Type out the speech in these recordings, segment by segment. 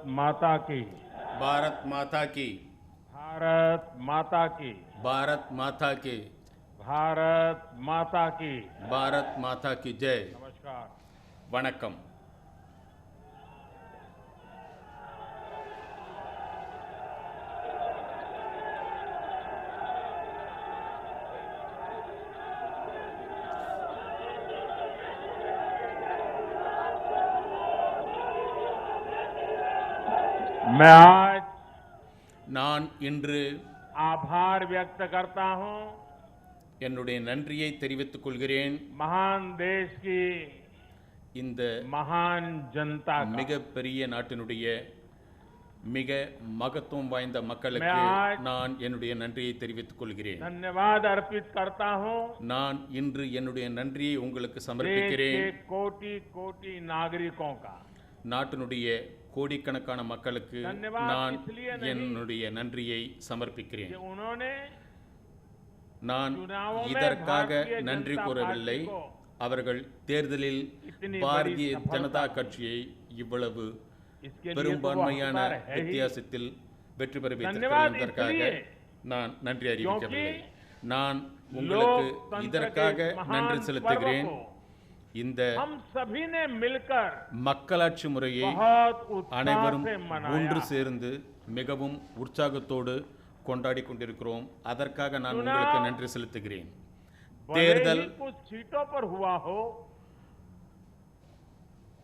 माता की, भारत माता की, भारत माता की, भारत माता की, भारत माता की। भारत माता की जय. नमस्कार. வணக்கம். मैं आज நான் இன்று आभार व्यक्त करता हूं என்னுடைய நன்றியை தெரிவித்துக் கொள்கிறேன். महान देश की இந்த महान जनता का. மிகப்பெரிய நாட்டினுடைய மிக மகத்துவம் வாய்ந்த மக்களுக்கு मैं நான் என்னுடைய நன்றியை தெரிவித்துக் கொள்கிறேன். धन्यवाद अर्पित करता हूं நான் இன்று என்னுடைய நன்றியை உங்களுக்கு देश சமர்ப்பிக்கிறேன். के कोटि कोटि नागरिकों का. நாட்டினுடைய கோடிக்கணக்கான மக்களுக்கு धन्यवाद நான் इसलिए नहीं என்னுடைய நன்றியை சமர்ப்பிக்கிறேன். कि उन्होंने நான் चुनावों में இதற்காக भारतीय நன்றி जनता கூறவில்லை. पार्टी को அவர்கள் தேர்தலில் इतनी பாரதிய बड़ी ஜனதா सफलता கட்சியை இவ்வளவு इसके लिए तो वो பெரும்பான்மையான हकदार है ही. வித்தியாசத்தில் வெற்றி பெற धन्यवाद வைத்திருப்பதற்காக इसलिए நான் நன்றி அறிவிக்கவில்லை. क्योंकि நான் உங்களுக்கு लोकतंत्र இதற்காக के महान நன்றி செலுத்துகிறேன். पर्व को இந்த हम सभी ने मिलकर மக்களாட்சி முறையை बहुत उत्साह அனைவரும் से ஒன்று मनाया. சேர்ந்து மிகவும் உற்சாகத்தோடு கொண்டாடி கொண்டிருக்கிறோம். அதற்காக நான் चुनाव உங்களுக்கு நன்றி செலுத்துகிறேன். भले தேர்தல் ही कुछ सीटों पर हुआ हो,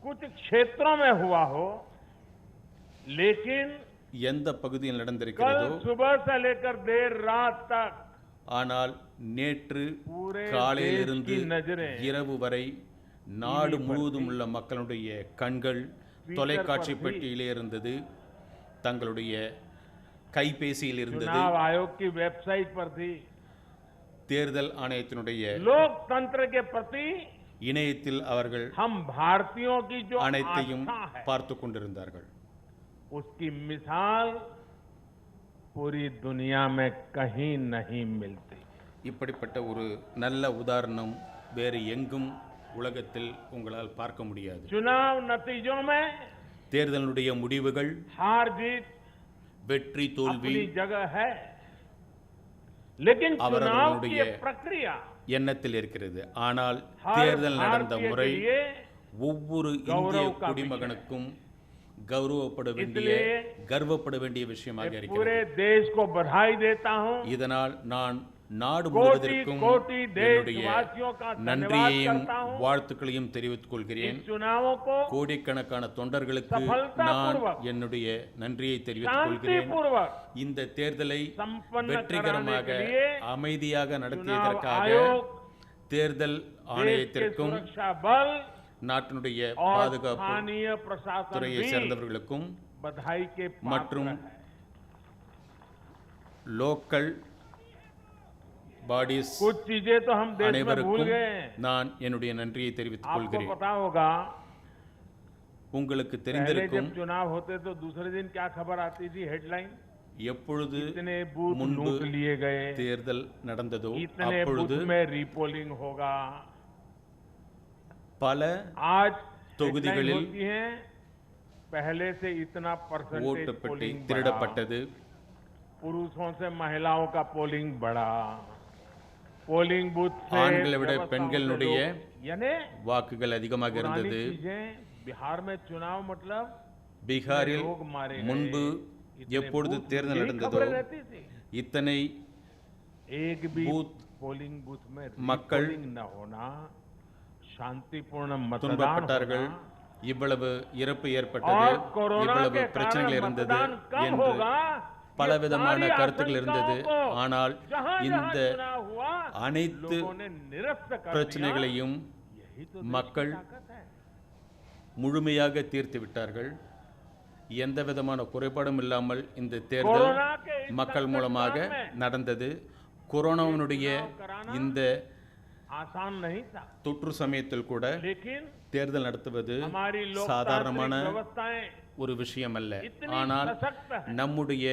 कुछ क्षेत्रों में हुआ हो, लेकिन எந்த பகுதியில் कल நடந்திருக்கிறதோ सुबह से लेकर देर रात तक ஆனால் நேற்று पूरे காலையிலிருந்து देश की नजरें இரவு வரை நாடு முழுவதும் உள்ள மக்களுடைய கண்கள் தொலைக்காட்சி पर भी பெட்டியிலே இருந்தது, தங்களுடைய கைபேசியில் இருந்தது, चुनाव आयोग की वेबसाइट पर थी. தேர்தல் ஆணையத்தினுடைய लोकतंत्र के प्रति இணையத்தில் அவர்கள் हम भारतीयों की जो அனைத்தையும் आस्था है, பார்த்து கொண்டிருந்தார்கள். उसकी मिसाल पूरी दुनिया में कहीं नहीं मिलती. இப்படிப்பட்ட ஒரு நல்ல உதாரணம் வேறு எங்கும் உலகத்தில் உங்களால் பார்க்க முடியாது. चुनाव नतीजों में தேர்தலுடைய முடிவுகள் हार जीत வெற்றி தோல்வி अपनी जगह है, लेकिन चुनाव की அவரவர்களுடைய प्रक्रिया எண்ணத்தில் இருக்கிறது. ஆனால் हर தேர்தல் நடந்த भारतीय முறை के लिए ஒவ்வொரு கௌரவ இந்திய का குடிமகனுக்கும் கௌரவப்பட வேண்டிய इसलिए கர்வப்பட வேண்டிய விஷயமாக मैं இருக்கிறது. पूरे देश को बधाई देता हूं. இதனால் நான் நாடு कोटि முழுவதற்கும் कोटि என்னுடைய देशवासियों का धन्यवाद நன்றியையும் करता हूं. வாழ்த்துக்களையும் தெரிவித்துக் கொள்கிறேன். इन चुनावों को கோடிக்கணக்கான தொண்டர்களுக்கு सफलतापूर्वक, நான் என்னுடைய நன்றியை தெரிவித்துக் கொள்கிறேன். शांतिपूर्वक இந்த தேர்தலை संपन्न வெற்றிகரமாக कराने के लिए அமைதியாக चुनाव நடத்தியதற்காக आयोग, தேர்தல் देश के ஆணையத்திற்கும் सुरक्षा बल நாட்டினுடைய और பாதுகாப்பு स्थानीय प्रशासन துறையை भी சேர்ந்தவர்களுக்கும் बधाई के மற்றும் पात्र हैं. லோக்கல் பாடிஸ் कुछ चीजें तो हम देश में भूल அனைவருக்கும் गए हैं. நான் என்னுடைய நன்றியை தெரிவித்துக் आपको கொள்கிறேன். पता होगा உங்களுக்கு पहले தெரிந்திருக்கும் जब चुनाव होते तो दूसरे दिन क्या खबर आती थी, हेडलाइन, எப்பொழுது इतने बूथ मुंबु लूट लिए गए, தேர்தல் நடந்ததோ इतने அப்பொழுது बूथ में रीपोलिंग होगा. பல आज தொகுதிகளில் headline होती है पहले से इतना परसेंटेज ஓட்டுப்பெட்டி पोलिंग बढ़ा, திருடப்பட்டது, पुरुषों से महिलाओं का पोलिंग बढ़ा, पोलिंग बूथ से ஆண்களை விட व्यवस्थाओं से பெண்களுடைய लोग- यानी வாக்குகள் அதிகமாக पुरानी இருந்தது. चीजें. बिहार में चुनाव मतलब பீகாரில் लोग मारे गए, முன்பு इतने எப்பொழுது बूथ, தேர்தல் यही நடந்ததோ खबरें रहती थी. இத்தனை एक भी बूथ पोलिंग बूथ में மக்கள் रीपोलिंग न होना, शांतिपूर्ण मतदान துன்பப்பட்டார்கள், होना இவ்வளவு இறப்பு ஏற்பட்டது, और कोरोना இவ்வளவு के பிரச்சனைகள் कारण இருந்தது मतदान कम என்று होगा. பலவிதமான ये सारी கருத்துக்கள் இருந்தது. आशंकाओं को ஆனால் जहां இந்த जहां चुनाव हुआ, அனைத்து लोगों ने निरस्त कर दिया. பிரச்சனைகளையும் यही तो देश की மக்கள் ताकत है. முழுமையாக தீர்த்து விட்டார்கள். எந்த விதமான குறைபாடும் இல்லாமல் இந்த தேர்தல் कोरोना के इस மக்கள் संकट மூலமாக काल में நடந்தது. கொரோனாவினுடைய இந்த आसान नहीं था, தொற்று சமயத்தில் கூட लेकिन தேர்தல் நடத்துவது हमारी சாதாரணமான लोकतांत्रिक व्यवस्थाएं ஒரு விஷயம் அல்ல. इतनी ஆனால் सशक्त है. நம்முடைய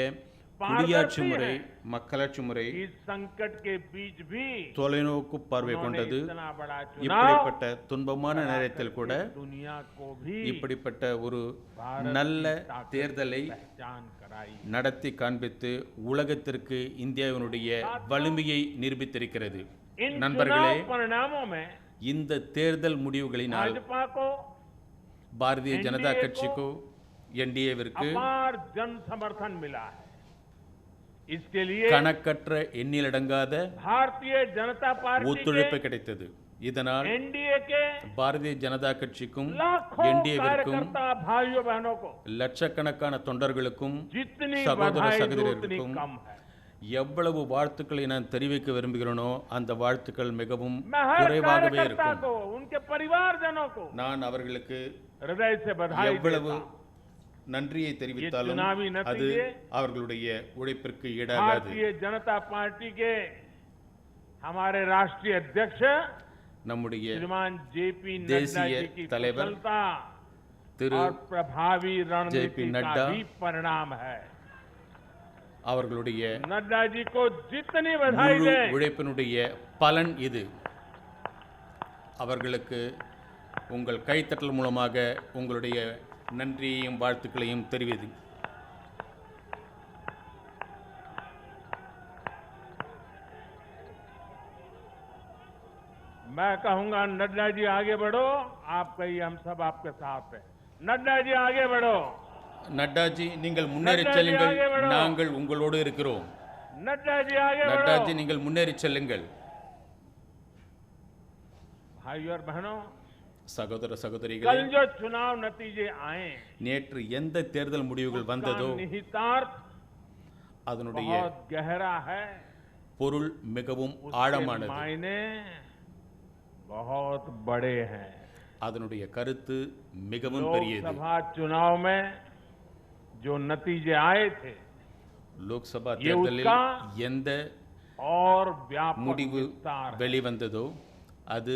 குடியாட்சி पारदर्शी முறை हैं। மக்களாட்சி முறை इस संकट के बीच भी தொலைநோக்கு பார்வை उन्होंने கொண்டது. इतना बड़ा चुनाव இப்படிப்பட்ட துன்பமான करा நேரத்தில் கூட करके दुनिया को भी இப்படிப்பட்ட ஒரு भारत நல்ல की ताकत தேர்தலை की पहचान कराई। நடத்தி காண்பித்து உலகத்திற்கு இந்தியாவினுடைய வலிமையை நிரூபித்திருக்கிறது. इन நண்பர்களே, चुनाव परिणामों में இந்த தேர்தல் முடிவுகளினால் भाजपा को பாரதிய ஜனதா NDA கட்சிக்கு என்டிஏவிற்கு अपार जन समर्थन मिला है। इसके लिए கணக்கற்ற எண்ணிலடங்காத भारतीय जनता पार्टी ஒத்துழைப்பு के கிடைத்தது. இதனால் एनडीए के பாரதிய ஜனதா கட்சிக்கும் लाखों என்டிஏவிற்கும் कार्यकर्ता भाइयों बहनों को லட்சக்கணக்கான தொண்டர்களுக்கும் जितनी சகோதர बधाई दो उतनी சகோதரர்களுக்கும் कम है। எவ்வளவு வாழ்த்துக்களை நான் தெரிவிக்க விரும்புகிறேனோ அந்த வாழ்த்துக்கள் மிகவும் मैं हर குறைவாகவே कार्यकर्ता இருக்கும். को उनके परिवारजनों को நான் அவர்களுக்கு हृदय से बधाई எவ்வளவு देता हूं। நன்றியை தெரிவித்தாலும் चुनावी அது नतीजे அவர்களுடைய உழைப்பிற்கு ஈடாகாது. भारतीय जनता पार्टी के हमारे राष्ट्रीय अध्यक्ष நம்முடைய श्रीमान जेपी नड्डा தேசிய जी की தலைவர் कुशलता திரு और प्रभावी JP रणनीति का नड्डा भी परिणाम है। அவர்களுடைய नड्डा जी को जितनी बधाई முழு दें உழைப்பினுடைய பலன் இது. அவர்களுக்கு உங்கள் கைத்தட்டல் மூலமாக உங்களுடைய நன்றியையும் வாழ்த்துக்களையும் தெரிவிது. मैं कहूंगा नड्डा जी आगे बढ़ो, आप कहिए हम सब आपके साथ हैं। नड्डा जी आगे बढ़ो, நட்டாஜி நீங்கள் முன்னேறி நட்டாஜி செல்லுங்கள், ஆகே வரும். நாங்கள் உங்களோடு இருக்கிறோம். नड्डा जी आगे நட்டாஜி बढ़ो। நீங்கள் முன்னேறி செல்லுங்கள். भाइयों और बहनों, சகோதர कल சகோதரிகளே, जो चुनाव नतीजे आए நேற்று எந்த தேர்தல் முடிவுகள் उसका வந்ததோ निहितार्थ அதனுடைய बहुत गहरा है। பொருள் மிகவும் उसके ஆழமானது. मायने बहुत बड़े हैं। அதனுடைய கருத்து மிகவும் பெரியது. लोकसभा चुनाव में जो नतीजे आए थे லோக்சபா ये தேர்தலில் उसका எந்த और व्यापक முடிவு विस्तार है। வெளிவந்ததோ அது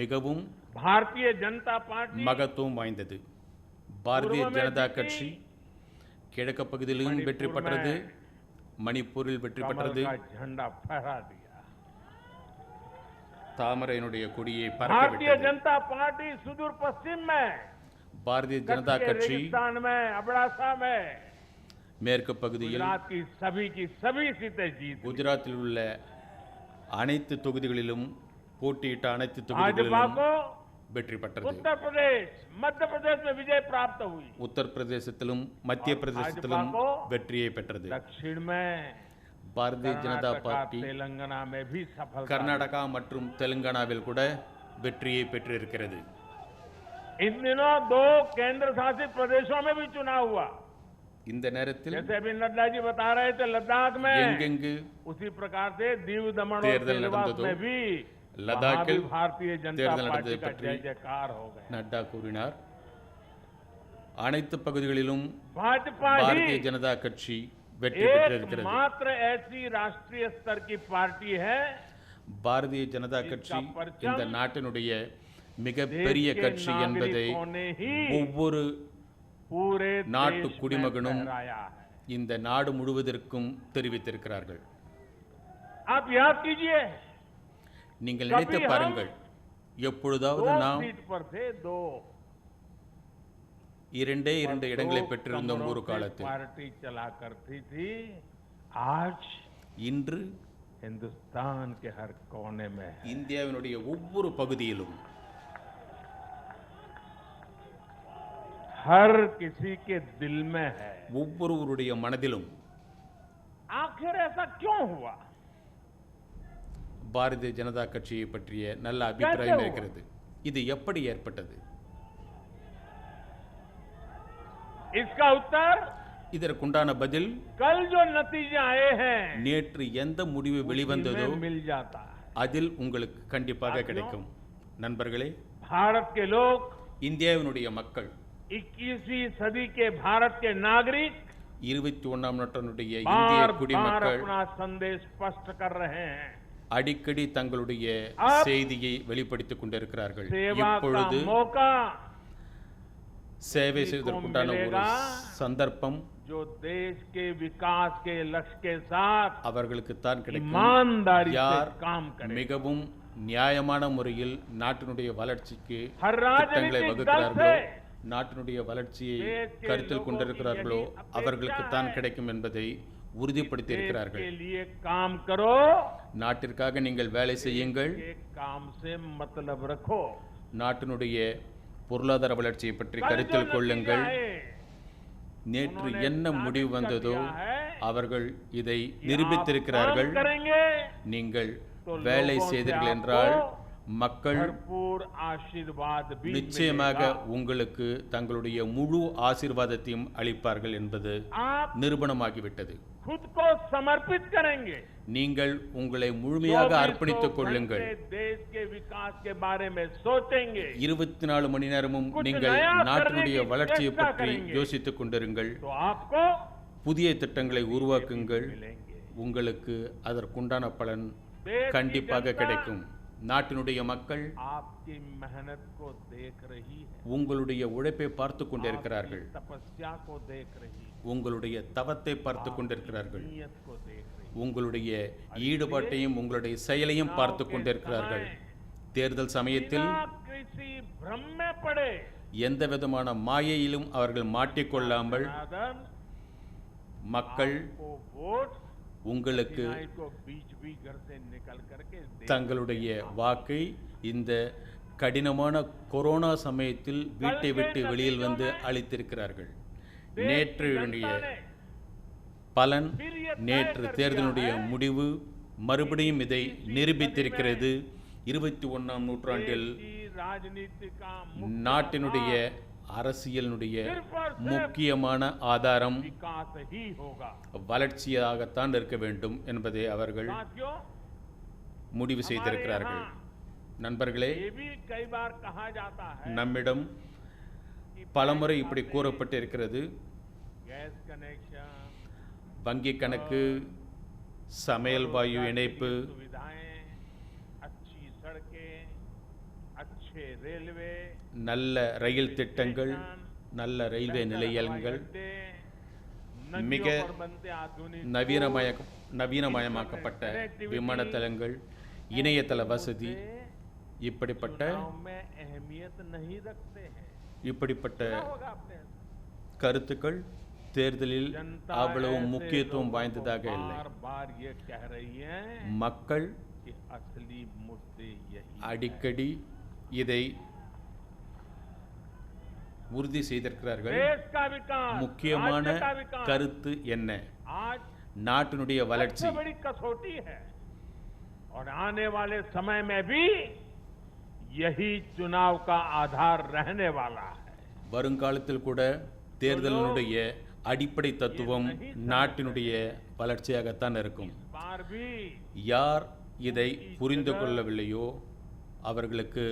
மிகவும் भारतीय जनता पार्टी மகத்துவம் வாய்ந்தது. பாரதிய पूर्व में ஜனதா जीती, கட்சி கிழக்கு பகுதியிலும் मणिपुर வெற்றி பெற்றது, में மணிப்பூரில் வெற்றி कमल பெற்றது, का झंडा फहरा दिया। தாமரையினுடைய கொடியை பறக்க भारतीय விட்டது. जनता पार्टी सुदूर पश्चिम में பாரதிய कच्छ ஜனதா के கட்சி रेगिस्तान में अबड़ासा में மேற்கு பகுதியில் गुजरात की सभी सीटें जीत ली। குஜராத்தில் உள்ள அனைத்து தொகுதிகளிலும் போட்டியிட்ட அனைத்து भाजपा தொகுதிகளிலும் को வெற்றி பெற்றது. उत्तर प्रदेश मध्य प्रदेश में विजय प्राप्त हुई। உத்தரப்பிரதேசத்திலும் மத்திய பிரதேசத்திலும் भाजपा को வெற்றியை பெற்றது. दक्षिण में பாரதிய ஜனதா कर्नाटका பார்ட்டி तेलंगाना में भी सफलता। கர்நாடகா மற்றும் தெலுங்கானாவில் கூட வெற்றியை பெற்றிருக்கிறது. इन दिनों 2 केंद्र शासित प्रदेशों में भी चुनाव हुआ। இந்த நேரத்தில் जैसे अभी नड्डा जी बता रहे थे लद्दाख में, எங்கெங்கு उसी प्रकार से दीव दमन और தேர்தல் सिलवास நடந்ததோ, में भी லடாக்கில் वहां भी भारतीय जनता தேர்தல் पार्टी நடந்ததை का பற்றி जय जयकार हो गया। நட்டா கூறினார். அனைத்து பகுதிகளிலும் भाजपा பாரதிய ही ஜனதா கட்சி வெற்றி பெற்றிருக்கிறது. एकमात्र ऐसी राष्ट्रीय स्तर की पार्टी है பாரதிய ஜனதா கட்சி இந்த நாட்டினுடைய மிகப்பெரிய देश के கட்சி என்பதை नागरिकों ने ही ஒவ்வொரு पूरे நாட்டு देश में குடிமகனும் फहराया है। இந்த நாடு முழுவதற்கும் தெரிவித்திருக்கிறார்கள். आप याद कीजिए, நீங்கள் நினைத்து कभी हम பாருங்கள், எப்பொழுதாவது 2 நாம் सीट पर थे, 2 இரண்டே और 2 இடங்களை 2 பெற்றிருந்தோம் कमरों ஒரு से காலத்தில். पार्टी चला करती थी। आज இன்று हिंदुस्तान के हर कोने में है। இந்தியாவினுடைய ஒவ்வொரு பகுதியிலும் हर किसी के दिल में है। ஒவ்வொருவருடைய மனதிலும் आखिर ऐसा क्यों हुआ? பாரதிய ஜனதா கட்சியை பற்றிய நல்ல அபிப்பிராயம் இருக்கிறது. இது எப்படி ஏற்பட்டது? इसका उत्तर இதற்குண்டான பதில் कल जो नतीजे आए हैं நேற்று எந்த முடிவு வெளிவந்ததோ उसमें मिल जाता है। அதில் உங்களுக்கு கண்டிப்பாக கிடைக்கும். நண்பர்களே, भारत के लोग, இந்தியாவினுடைய மக்கள் 21वीं सदी के भारत के नागरिक 21ஆம் நூற்றாண்டுடைய இந்திய बार बार குடிமக்கள் अपना संदेश स्पष्ट कर रहे हैं। அடிக்கடி தங்களுடைய अब செய்தியை வெளிப்படுத்திக் கொண்டிருக்கிறார்கள். सेवा का இப்பொழுது मौका சேவை செய்வதற்குண்டான ஒரு मिलेगा। சந்தர்ப்பம் जो देश के विकास के लक्ष्य के साथ அவர்களுக்குத்தான் கிடைக்கும். ईमानदारी से யார் काम करे, மிகவும் நியாயமான முறையில் நாட்டினுடைய வளர்ச்சிக்கு हर திட்டங்களை राजनीतिक दल வகுக்கிறார்களோ, से நாட்டினுடைய வளர்ச்சியை देश के கருத்தில் लोगों கொண்டிருக்கிறார்களோ की यही अपेक्षा அவர்களுக்குத்தான் है। கிடைக்கும் என்பதை உறுதிப்படுத்தி देश இருக்கிறார்கள். के लिए काम करो, நாட்டிற்காக நீங்கள் வேலை செய்யுங்கள், के काम से मतलब रखो। நாட்டினுடைய பொருளாதார வளர்ச்சியை பற்றி कल जो கருத்தில் கொள்ளுங்கள். नतीजा है, நேற்று उन्होंने என்ன साबित முடிவு कर வந்ததோ दिया है அவர்கள் இதை कि நிரூபித்திருக்கிறார்கள். आप काम करेंगे நீங்கள் तो வேலை लोगों से செய்தீர்கள் என்றால் आपको மக்கள் भरपूर आशीर्वाद भी நிச்சயமாக मिलेगा। உங்களுக்கு தங்களுடைய முழு ஆசீர்வாதத்தையும் அளிப்பார்கள் என்பது आप நிரூபணமாகிவிட்டது. खुद को समर्पित करेंगे, நீங்கள் உங்களை முழுமையாக 24 அர்ப்பணித்துக் கொள்ளுங்கள். घंटे देश के विकास के बारे में सोचेंगे 24 மணி நேரமும் कुछ நீங்கள் नया நாட்டினுடைய करने की வளர்ச்சியை चेष्टा பற்றி करेंगे। யோசித்துக் கொண்டிருங்கள். तो आपको புதிய திட்டங்களை உருவாக்குங்கள். मिलेंगे। உங்களுக்கு அதற்குண்டான பலன் देश की கண்டிப்பாக जनता கிடைக்கும். நாட்டினுடைய மக்கள் आपकी मेहनत को देख रही है, உங்களுடைய உழைப்பை பார்த்து கொண்டிருக்கிறார்கள், आपकी तपस्या को देख रही है, உங்களுடைய தவத்தை பார்த்து கொண்டிருக்கிறார்கள், नीयत को देख रही है। உங்களுடைய ஈடுபாட்டையும் உங்களுடைய செயலையும் பார்த்து கொண்டிருக்கிறார்கள். தேர்தல் சமயத்தில் बिना किसी भ्रम में पड़े எந்த விதமான மாயையிலும் அவர்கள் மாட்டிக்கொள்ளாமல் जनार्दन, மக்கள் आपको वोट உங்களுக்கு सिनाई को बीच बीच घर से निकल करके दे। தங்களுடைய வாக்கை இந்த கடினமான கொரோனா சமயத்தில் வீட்டை விட்டு வெளியில் வந்து அளித்திருக்கிறார்கள். நேற்றைய பலன், நேற்று தேர்தலுடைய முடிவு மறுபடியும் இதை நிரூபித்திருக்கிறது. 21ஆம் நூற்றாண்டில் देश की राजनीति का நாட்டினுடைய அரசியலினுடைய முக்கியமான ஆதாரம் विकास ही होगा। வளர்ச்சியாகத்தான் இருக்க வேண்டும் என்பதை அவர்கள் साथियों, முடிவு செய்திருக்கிறார்கள். நண்பர்களே, ये भी कई बार कहा जाता है நம்மிடம் பலமுறை இப்படி கூறப்பட்டிருக்கிறது, गैस कनेक्शन, வங்கி கணக்கு, சமையல் வாயு இணைப்பு, सुविधाएं, अच्छी सड़कें, अच्छे रेलवे, நல்ல ரயில் திட்டங்கள், நல்ல ரயில்வே நிலையங்கள், மிக नदियों पर बनते आधुनिक நவீனமயமாக்கப்பட்ட விமான தளங்கள், இணையதள வசதி, இப்படிப்பட்ட चुनाव में अहमियत नहीं रखते हैं। இப்படிப்பட்ட क्या होगा आपने? கருத்துக்கள் தேர்தலில் जनता அவ்வளவு ऐसे முக்கியத்துவம் लोगों வாய்ந்ததாக को இல்லை. बार बार ये कह रही है மக்கள் कि असली मुद्दे यही हैं। அடிக்கடி இதை உறுதி செய்திருக்கிறார்கள். देश का विकास, முக்கியமான राज्य का विकास கருத்து என்ன? आज நாட்டினுடைய வளர்ச்சி सबसे बड़ी कसौटी है और आने वाले समय में भी यही चुनाव का आधार रहने वाला है। வருங்காலத்தில் கூட தேர்தலினுடைய அடிப்படை தத்துவம் நாட்டினுடைய வளர்ச்சியாகத்தான் இருக்கும். इस बार भी யார் இதை புரிந்து கொள்ளவில்லையோ அவர்களுக்கு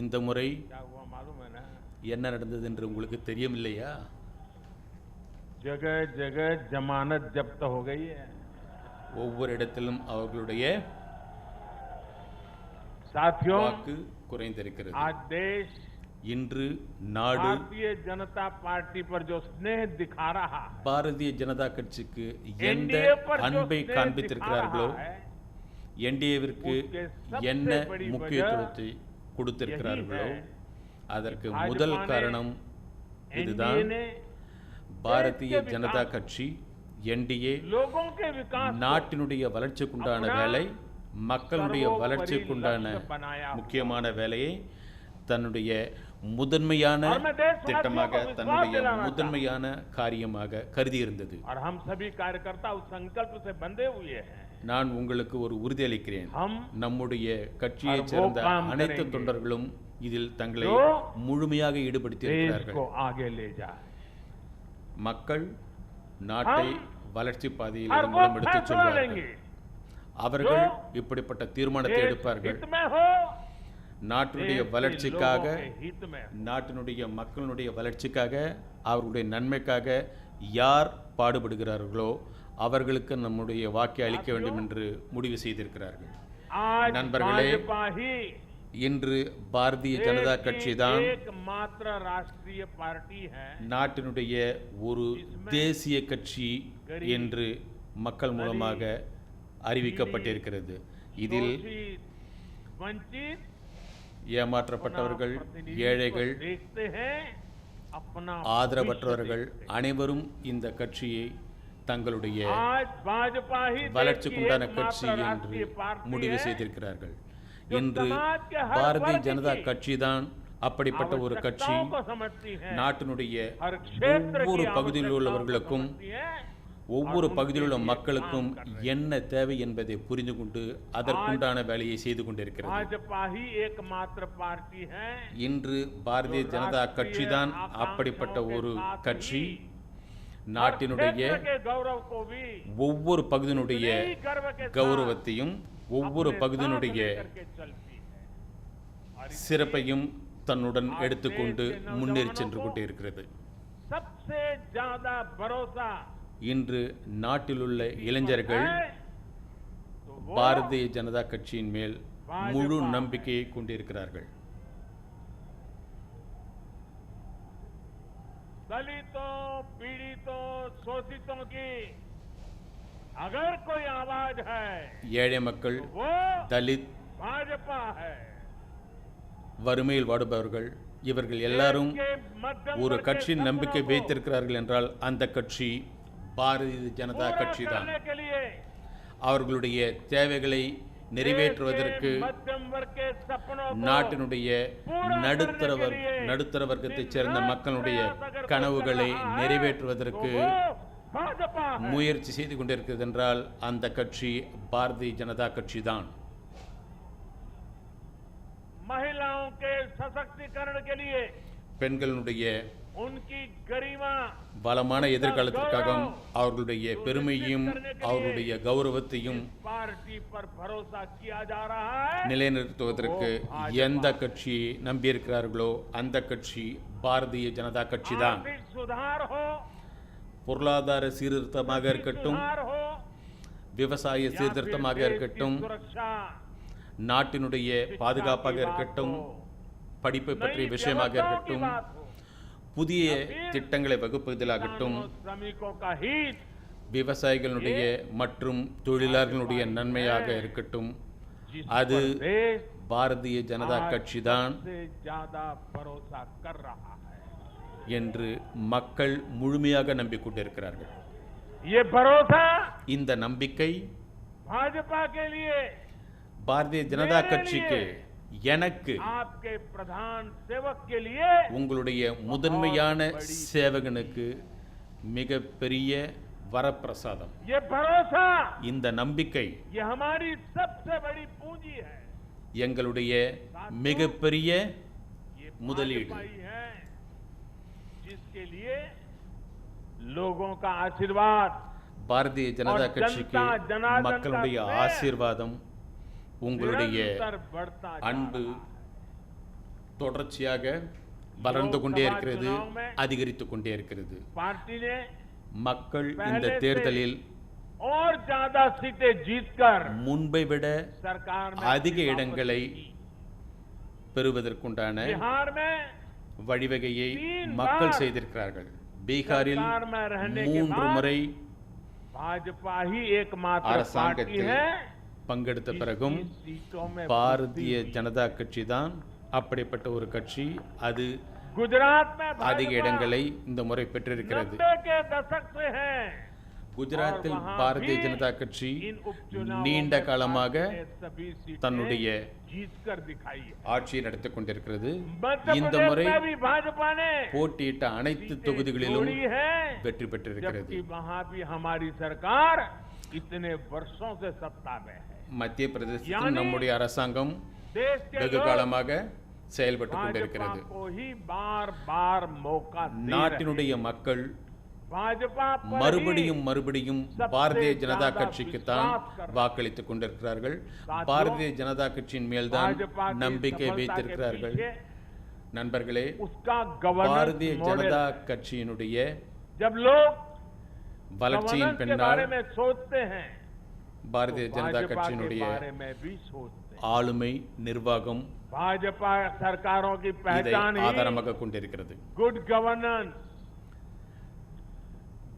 இந்த முறை क्या हुआ मालूम है ना, என்ன நடந்தது என்று உங்களுக்கு தெரியவில்லையா? जगह जगह जमानत जब्त हो गई है। ஒவ்வொரு இடத்திலும் அவர்களுடைய साथियों, வாக்கு குறைந்திருக்கிறது. आज देश இன்று நாடு भारतीय जनता पार्टी पर जो स्नेह दिखा रहा है, பாரதிய ஜனதா கட்சிக்கு எந்த एनडीए पर जो அன்பை स्नेह दिखा காண்பித்திருக்கிறார்களோ, रहा है, என்டிஏவிற்கு उसके सबसे என்ன बड़ी முக்கியத்துவத்தை கொடுத்திருக்கிறார்களோ यही है। அதற்கு भाजपा முதல் ने காரணம் एनडीए இதுதான். ने பாரதிய देश के ஜனதா विकास, கட்சி என்டிஏ लोगों के विकास को நாட்டினுடைய வளர்ச்சிக்குண்டான अपना வேலை, மக்களுடைய सर्वोपरि வளர்ச்சிக்குண்டான लक्ष्य बनाया हुआ முக்கியமான வேலையை தன்னுடைய முதன்மையான और मैं देशवासियों को திட்டமாக, विश्वास தன்னுடைய दिलाना चाहता हूं। முதன்மையான காரியமாக கருதியிருந்தது. और हम सभी कार्यकर्ता उस संकल्प से बंधे हुए हैं। நான் உங்களுக்கு ஒரு உறுதியளிக்கிறேன், हम நம்முடைய கட்சியைச் और वो சேர்ந்த काम அனைத்து करेंगे தொண்டர்களும் இதில் தங்களை जो முழுமையாக ஈடுபடுத்தி देश இருக்கிறார்கள். को आगे ले जाए। மக்கள் நாட்டை हम வளர்ச்சி பாதையில் और वो மூலம் எடுத்துச் फैसला செல்வார்கள். लेंगे அவர்கள் இப்படிப்பட்ட தீர்மானத்தை देश எடுப்பார்கள். हित में हो, நாட்டினுடைய देश के வளர்ச்சிக்காக, लोगों के हित में हो। நாட்டினுடைய மக்களுடைய வளர்ச்சிக்காக, அவர்களுடைய நன்மைக்காக யார் பாடுபடுகிறார்களோ அவர்களுக்கு நம்முடைய வாக்கை அளிக்க வேண்டும் என்று முடிவு செய்திருக்கிறார்கள். आज நண்பர்களே, भाजपा ही இன்று பாரதிய ஜனதா கட்சி தான் एकमात्र राष्ट्रीय पार्टी है நாட்டினுடைய ஒரு தேசிய கட்சி என்று மக்கள் மூலமாக அறிவிக்கப்பட்டிருக்கிறது. இதில் शोषित, वंचित ஏமாற்றப்பட்டவர்கள், ஏழைகள், देखते हैं अपना ஆதரவற்றவர்கள் அனைவரும் இந்த கட்சியை தங்களுடைய आज भाजपा ही வளர்ச்சிக்குண்டான देश की கட்சி एकमात्र என்று राष्ट्रीय पार्टी முடிவு है செய்திருக்கிறார்கள். जो இன்று समाज के हर பாரதிய वर्ग ஜனதா की கட்சி தான் அப்படிப்பட்ட ஒரு கட்சி. आवश्यकताओं को समझती है நாட்டினுடைய हर क्षेत्र ஒவ்வொரு की பகுதியில் आवश्यकताओं को உள்ளவர்களுக்கும் समझती है ஒவ்வொரு பகுதியில் உள்ள மக்களுக்கும் என்ன தேவை என்பதை புரிந்து கொண்டு அதற்குண்டான வேலையை செய்து கொண்டிருக்கிறது. भाजपा ही एकमात्र पार्टी है இன்று பாரதிய ஜனதா கட்சி தான் அப்படிப்பட்ட ஒரு கட்சி. நாட்டினுடைய क्षेत्र के गौरव को भी ஒவ்வொரு பகுதியினுடைய नई गर्व के साथ கௌரவத்தையும் ஒவ்வொரு अपने பகுதியினுடைய साथ लेकर के चलती है और சிறப்பையும் தன்னுடன் எடுத்துக்கொண்டு முன்னேறி சென்று கொண்டிருக்கிறது. सबसे ज्यादा भरोसा இன்று நாட்டிலுள்ள இளைஞர்கள் तो वो பாரதிய ஜனதா கட்சியின் மேல் முழு நம்பிக்கையை கொண்டிருக்கிறார்கள். दलितों, पीड़ितों, शोषितों की अगर कोई आवाज है ஏழை மக்கள், तो वो தலித், भाजपा है. வறுமையில் வாடுபவர்கள் இவர்கள் எல்லாரும் देश के मध्यम ஒரு वर्ग के கட்சியின் நம்பிக்கை सपनों को வைத்திருக்கிறார்கள் என்றால் அந்த கட்சி பாரதிய ஜனதா पूरा கட்சி தான். करने के लिए அவர்களுடைய தேவைகளை நிறைவேற்றுவதற்கு, देश के मध्यम वर्ग के सपनों को நாட்டினுடைய நடுத்தர வர்க்கத்தைச் சேர்ந்த மக்களுடைய கனவுகளை நிறைவேற்றுவதற்கு तो वो भाजपा है. முயற்சி செய்து கொண்டிருக்கிறது என்றால் அந்த கட்சி பாரதிய ஜனதா கட்சி தான். महिलाओं के सशक्तिकरण के लिए பெண்களுடைய उनकी गरिमा வளமான எதிர்காலத்திற்காகவும் அவர்களுடைய பெருமையும் அவர்களுடைய கௌரவத்தையும் पार्टी पर भरोसा किया जा रहा है. நிலைநிறுத்துவதற்கு எந்த கட்சியை நம்பியிருக்கிறார்களோ அந்த கட்சி பாரதிய ஜனதா கட்சி தான். आर्थिक सुधार हो, பொருளாதார சீர்திருத்தமாக இருக்கட்டும், सुधार हो, விவசாய या फिर சீர்திருத்தமாக देश की இருக்கட்டும், सुरक्षा, நாட்டினுடைய பாதுகாப்பாக இருக்கட்டும், படிப்பை பற்றிய नई விஷயமாக व्यवस्थाओं की இருக்கட்டும், बात हो, புதிய திட்டங்களை வகுப்பதிலாகட்டும், किसानों, श्रमिकों का हित, விவசாயிகளுடைய மற்றும் தொழிலாளர்களுடைய நன்மையாக இருக்கட்டும், जिस அது पर देश பாரதிய ஜனதா கட்சி தான் से ज्यादा भरोसा कर रहा है. என்று மக்கள் முழுமையாக நம்பிக்கொண்டிருக்கிறார்கள். ये भरोसा இந்த நம்பிக்கை भाजपा के लिए, பாரதிய ஜனதா கட்சிக்கு, எனக்கு, आपके प्रधान सेवक के लिए உங்களுடைய முதன்மையான சேவகனுக்கு மிகப்பெரிய வரப்பிரசாதம். ये भरोसा, இந்த நம்பிக்கை ये हमारी सबसे बड़ी पूंजी है. எங்களுடைய மிகப்பெரிய ये முதலீடு. भाजपा ही है जिसके लिए लोगों का आशीर्वाद, பாரதிய ஜனதா और கட்சிக்கு जनता, जनार्दन का மக்களுடைய प्रेम ஆசீர்வாதம், உங்களுடைய निरंतर बढ़ता जा அன்பு रहा है. தொடர்ச்சியாக வளர்ந்து கொண்டே இருக்கிறது, அதிகரித்து கொண்டே இருக்கிறது. पार्टी ने மக்கள் இந்த पहले से தேர்தலில் और ज्यादा सीटें जीतकर முன்பை விட सरकार में அதிக अपनी இடங்களை वापसी की. பெறுவதற்குண்டான बिहार में வழிவகையை 3 மக்கள் बार செய்திருக்கிறார்கள். பீகாரில் सरकार में रहने के 3 बाद முறை भाजपा ही एकमात्र पार्टी அரசாங்கத்தில் है பங்கெடுத்த பிறகும் जिस सीटों में பாரதிய ஜனதா கட்சி தான் அப்படிப்பட்ட ஒரு கட்சி. அது गुजरात में அதிக भाजपा இடங்களை இந்த முறை பெற்றிருக்கிறது. 90 के दशक से है. குஜராத்தில் और वहाँ பாரதிய भी ஜனதா கட்சி इन उपचुनावों நீண்ட में காலமாக पार्टी ने सभी सीटें தன்னுடைய जीतकर दिखाई है. ஆட்சியை நடத்திக் கொண்டிருக்கிறது. मध्य இந்த प्रदेश முறை में भी भाजपा ने போட்டியிட்ட அனைத்து सीटें தொகுதிகளிலும் जोड़ी है, வெற்றி பெற்றிருக்கிறது. जबकि वहाँ भी हमारी सरकार इतने वर्षों से सत्ता में है. மத்திய பிரதேசத்தில் यानी நம்முடைய அரசாங்கம் देश के வெகு लोग காலமாக செயல்பட்டு भाजपा கொண்டிருக்கிறது. को ही बार बार मौका दे रहे நாட்டினுடைய மக்கள் हैं. भाजपा पर ही மறுபடியும் மறுபடியும் பாரதிய ஜனதா ज्यादा கட்சிக்கு தான் विश्वास कर रहे हैं. வாக்களித்துக் கொண்டிருக்கிறார்கள். साथियों, பாரதிய ஜனதா கட்சியின் மேல்தான் भाजपा की நம்பிக்கை सफलता के வைத்திருக்கிறார்கள். पीछे நண்பர்களே, उसका गवर्नेंस பாரதிய मॉडल ஜனதா है. கட்சியினுடைய जब लोग வளர்ச்சியின் गवर्नेंस के பின்னால் बारे में सोचते हैं பாரதிய तो ஜனதா भाजपा के கட்சியினுடைய बारे में भी सोचते हैं. ஆளுமை நிர்வாகம் भाजपा सरकारों की இதை पहचान ही ஆதாரமாக கொண்டிருக்கிறது. गुड गवर्नेंस,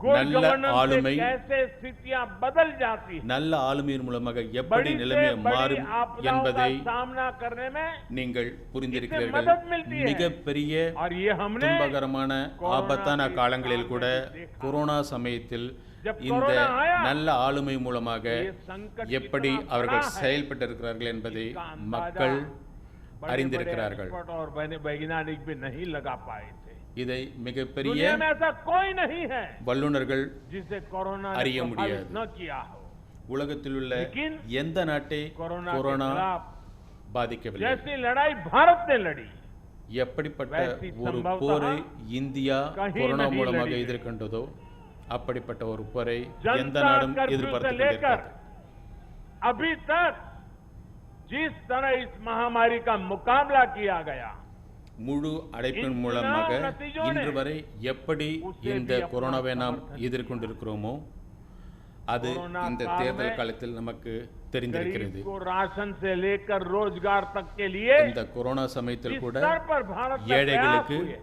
गुड நல்ல गवर्नेंस ஆளுமை, से कैसे स्थितियां बदल जाती है, நல்ல ஆளுமையின் மூலமாக எப்படி बड़ी நிலைமை से बड़ी மாறும் आपदाओं का என்பதை सामना करने में நீங்கள் इससे புரிந்திருக்கிறீர்கள். मदद मिलती है। மிகப்பெரிய और ये हमने துன்பகரமான कोरोना ஆபத்தான के காலங்களில் काल கூட में देखा। கொரோனா சமயத்தில் जब இந்த कोरोना आया, நல்ல ஆளுமை மூலமாக ये संकट எப்படி कितना அவர்கள் बड़ा है, செயல்பட்டிருக்கிறார்கள் என்பதை इसका अंदाजा மக்கள் बड़े-बड़े அறிந்திருக்கிறார்கள். एक्सपर्ट और वैज्ञानिक भी नहीं लगा पाए थे। இதை மிகப்பெரிய दुनिया में ऐसा कोई नहीं है வல்லுநர்கள் जिसे कोरोना ने அறிய प्रभावित முடியாது. न किया हो। உலகத்தில் உள்ள लेकिन எந்த நாட்டை कोरोना கொரோனா के खिलाफ பாதிக்கவில்லை. जैसी लड़ाई भारत ने लड़ी, எப்படிப்பட்ட वैसी ஒரு संभवतः போரை இந்தியா कहीं கொரோனா नहीं மூலமாக लड़ी। எதிர்கொண்டதோ அப்படிப்பட்ட ஒரு போரை எந்த जनता நாடும் कर्फ्यू से எதிர்பார்த்து लेकर கொண்டிருக்கிறது. अभी तक जिस तरह इस महामारी का मुकाबला किया गया, முழு அடைப்பின் இந்த மூலமாக நத்திஜோனே இன்று வரை எப்படி உஸ்ஸே இந்த भी अपना கொரோனாவை நாம் समर्थन எதிர்கொண்டிருக்கிறோமோ அது कोरोना இந்த काल தேர்தல் में காலத்தில் நமக்கு गरीब தெரிந்திருக்கிறது. को राशन से लेकर रोजगार तक के लिए இந்த கொரோனா சமயத்தில் जिस கூட स्तर पर भारत में प्रयास ஏழைகளுக்கு हुए हैं,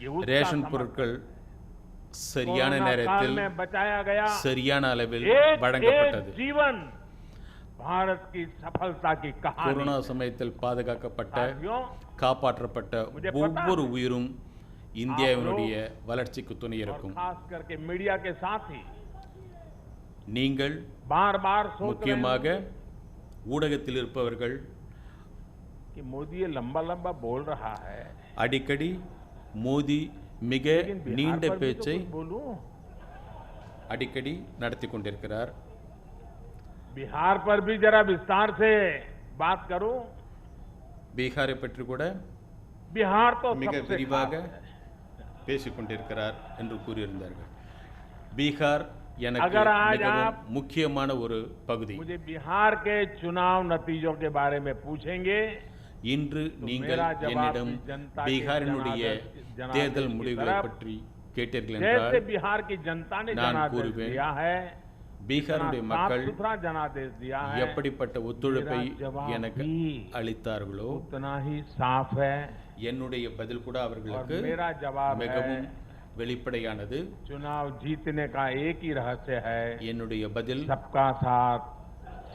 ये उसका ரேஷன் समर्थन। பொருட்கள் சரியான कोरोना काल நேரத்தில் में बचाया गया சரியான அளவில் एक வழங்கப்பட்டது. जीवन भारत की सफलता की कहानी। கொரோனா சமயத்தில் பாதுகாக்கப்பட்ட साथियों, காப்பாற்றப்பட்ட मुझे पता ஒவ்வொரு है, உயிரும் இந்தியாவினுடைய வளர்ச்சிக்கு துணை और இருக்கும். खास करके मीडिया के साथ ही நீங்கள் बार बार सोच रहे முக்கியமாக हैं ஊடகத்தில் இருப்பவர்கள் कि मोदी ये लंबा लंबा बोल रहा है, அடிக்கடி மோடி மிக लेकिन बिहार நீண்ட पर भी तो பேச்சை कुछ बोलूं। அடிக்கடி நடத்தி கொண்டிருக்கிறார். बिहार पर भी जरा विस्तार से बात करूं। பீகாரை பற்றி கூட बिहार तो மிக सबसे விரிவாக खास है। பேசிக் கொண்டிருக்கிறார் என்று கூறியிருந்தார்கள். பீகார் எனக்கு अगर आज மிகவும் आप முக்கியமான ஒரு பகுதி. मुझे बिहार के चुनाव नतीजों के बारे में पूछेंगे, இன்று நீங்கள் मेरा जवाब என்னிடம் जनता के பீகாரினுடைய जनादेश தேர்தல் की முடிவுகளை तरफ பற்றி கேட்டீர்கள் जैसे என்றால் बिहार की जनता ने நான் जनादेश கூறுவேன், दिया है, பீகாருடைய साफ மக்கள் सुथरा जनादेश दिया है, எப்படிப்பட்ட ஒத்துழைப்பை मेरा जवाब எனக்கு भी அளித்தார்களோ उतना ही साफ है। என்னுடைய பதில் கூட और அவர்களுக்கு मेरा जवाब மிகவும் है, வெளிப்படையானது. चुनाव जीतने का एक ही रहस्य है, என்னுடைய பதில் सबका साथ,